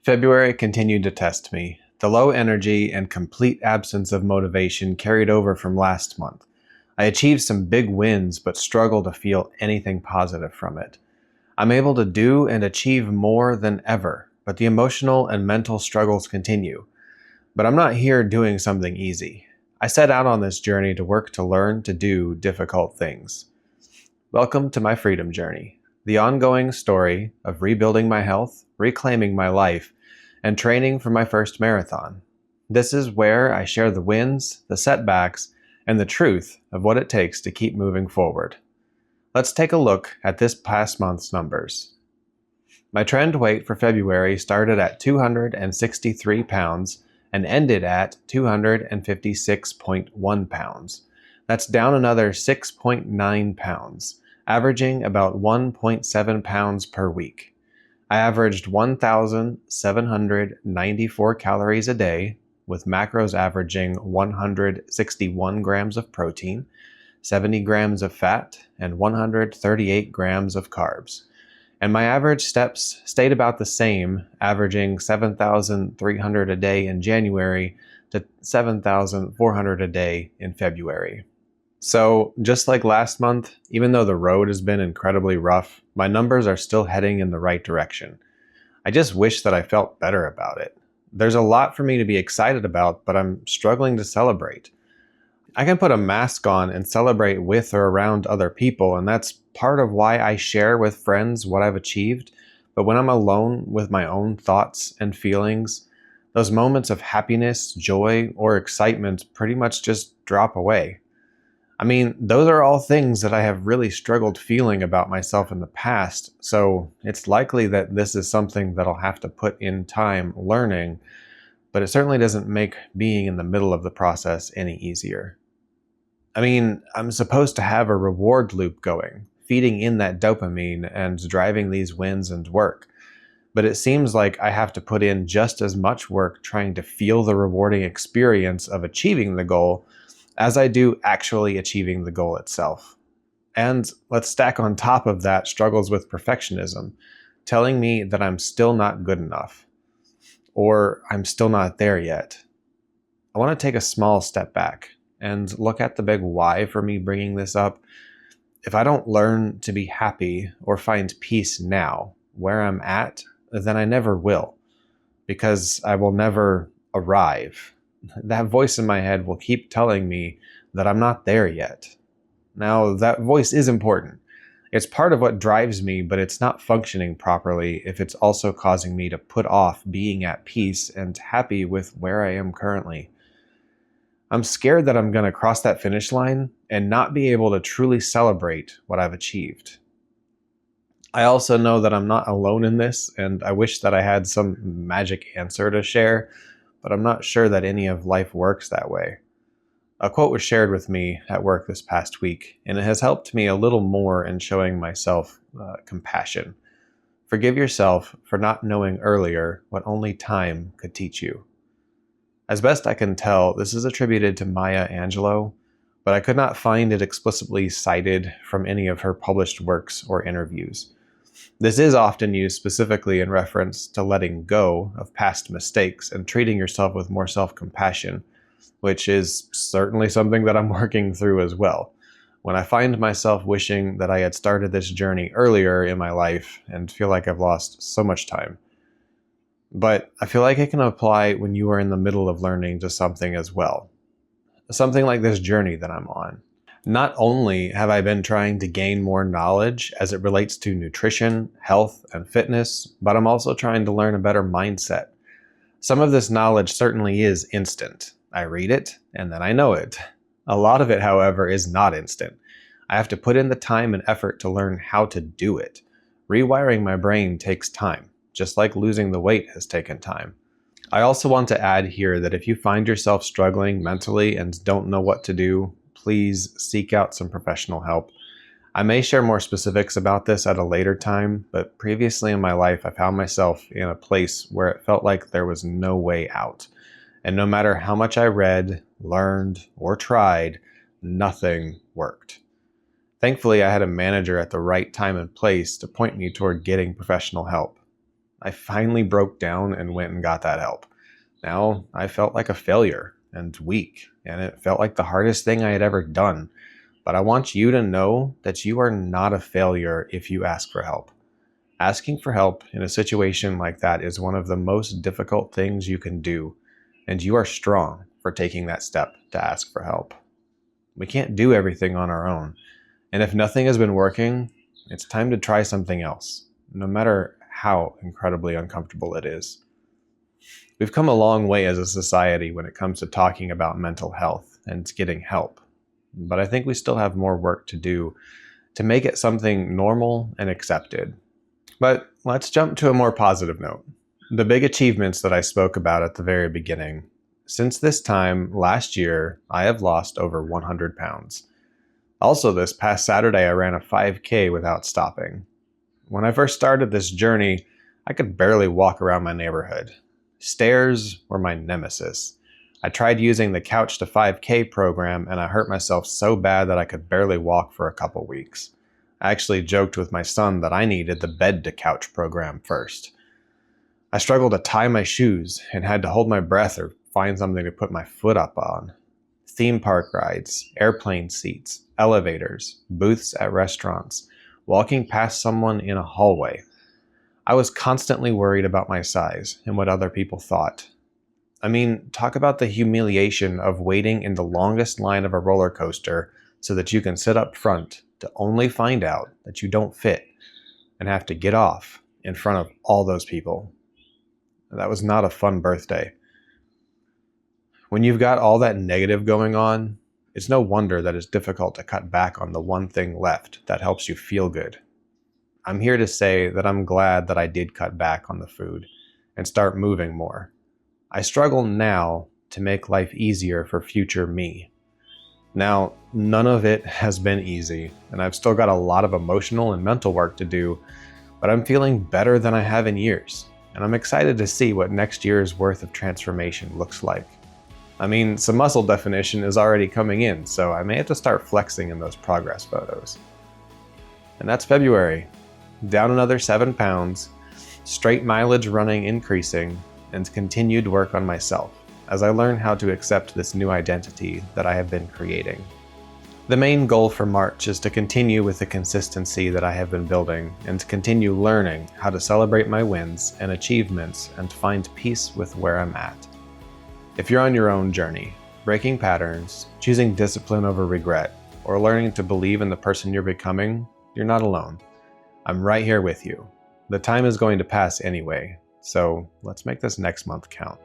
February continued to test me. The low energy and complete absence of motivation carried over from last month. I achieved some big wins, but struggle to feel anything positive from it. I'm able to do and achieve more than ever, but the emotional and mental struggles continue. But I'm not here doing something easy. I set out on this journey to work to learn to do difficult things. Welcome to my freedom journey, the ongoing story of rebuilding my health, reclaiming my life, and training for my first marathon. This is where I share the wins, the setbacks, and the truth of what it takes to keep moving forward. Let's take a look at this past month's numbers. My trend weight for February started at 263 pounds and ended at 256.1 pounds. That's down another 6.9 pounds, averaging about 1.7 pounds per week. I averaged 1,794 calories a day, with macros averaging 161 grams of protein, 70 grams of fat, and 138 grams of carbs. And my average steps stayed about the same, averaging 7,300 a day in January to 7,400 a day in February. So, just like last month, even though the road has been incredibly rough, my numbers are still heading in the right direction. I just wish that I felt better about it. There's a lot for me to be excited about, but I'm struggling to celebrate. I can put a mask on and celebrate with or around other people, and that's part of why I share with friends what I've achieved. But when I'm alone with my own thoughts and feelings, those moments of happiness, joy, or excitement pretty much just drop away. I mean, those are all things that I have really struggled feeling about myself in the past, so it's likely that this is something that I'll have to put in time learning, but it certainly doesn't make being in the middle of the process any easier. I mean, I'm supposed to have a reward loop going, feeding in that dopamine and driving these wins and work, but it seems like I have to put in just as much work trying to feel the rewarding experience of achieving the goal as I do actually achieving the goal itself. And let's stack on top of that struggles with perfectionism, telling me that I'm still not good enough, or I'm still not there yet. I want to take a small step back and look at the big why for me bringing this up. If I don't learn to be happy or find peace now, where I'm at, then I never will, because I will never arrive. That voice in my head will keep telling me that I'm not there yet. Now, that voice is important. It's part of what drives me, but it's not functioning properly if it's also causing me to put off being at peace and happy with where I am currently. I'm scared that I'm going to cross that finish line and not be able to truly celebrate what I've achieved. I also know that I'm not alone in this, and I wish that I had some magic answer to share, but I'm not sure that any of life works that way. A quote was shared with me at work this past week, and it has helped me a little more in showing myself compassion. Forgive yourself for not knowing earlier what only time could teach you. As best I can tell, this is attributed to Maya Angelou, but I could not find it explicitly cited from any of her published works or interviews. This is often used specifically in reference to letting go of past mistakes and treating yourself with more self-compassion, which is certainly something that I'm working through as well. When I find myself wishing that I had started this journey earlier in my life and feel like I've lost so much time. But I feel like it can apply when you are in the middle of learning to something as well. Something like this journey that I'm on. Not only have I been trying to gain more knowledge as it relates to nutrition, health, and fitness, but I'm also trying to learn a better mindset. Some of this knowledge certainly is instant. I read it, and then I know it. A lot of it, however, is not instant. I have to put in the time and effort to learn how to do it. Rewiring my brain takes time, just like losing the weight has taken time. I also want to add here that if you find yourself struggling mentally and don't know what to do, please seek out some professional help. I may share more specifics about this at a later time, but previously in my life I found myself in a place where it felt like there was no way out. And no matter how much I read, learned, or tried, nothing worked. Thankfully, I had a manager at the right time and place to point me toward getting professional help. I finally broke down and went and got that help. Now I felt like a failure and weak, and it felt like the hardest thing I had ever done. But I want you to know that you are not a failure if you ask for help. Asking for help in a situation like that is one of the most difficult things you can do, and you are strong for taking that step to ask for help. We can't do everything on our own, and if nothing has been working, it's time to try something else, no matter how incredibly uncomfortable it is. We've come a long way as a society when it comes to talking about mental health and getting help, but I think we still have more work to do to make it something normal and accepted. But let's jump to a more positive note. The big achievements that I spoke about at the very beginning. Since this time last year, I have lost over 100 pounds. Also, this past Saturday, I ran a 5K without stopping. When I first started this journey, I could barely walk around my neighborhood. Stairs were my nemesis. I tried using the Couch to 5K program, and I hurt myself so bad that I could barely walk for a couple weeks. I actually joked with my son that I needed the bed to couch program first. I struggled to tie my shoes and had to hold my breath or find something to put my foot up on. Theme park rides, airplane seats, elevators, booths at restaurants, walking past someone in a hallway. I was constantly worried about my size and what other people thought. I mean, talk about the humiliation of waiting in the longest line of a roller coaster so that you can sit up front to only find out that you don't fit and have to get off in front of all those people. That was not a fun birthday. When you've got all that negative going on, it's no wonder that it's difficult to cut back on the one thing left that helps you feel good. I'm here to say that I'm glad that I did cut back on the food and start moving more. I struggle now to make life easier for future me. Now, none of it has been easy, and I've still got a lot of emotional and mental work to do, but I'm feeling better than I have in years, and I'm excited to see what next year's worth of transformation looks like. I mean, some muscle definition is already coming in, so I may have to start flexing in those progress photos. And that's February. Down another 7 pounds, straight mileage running increasing, and continued work on myself as I learn how to accept this new identity that I have been creating. The main goal for March is to continue with the consistency that I have been building and to continue learning how to celebrate my wins and achievements and find peace with where I'm at. If you're on your own journey, breaking patterns, choosing discipline over regret, or learning to believe in the person you're becoming, you're not alone. I'm right here with you. The time is going to pass anyway, so let's make this next month count.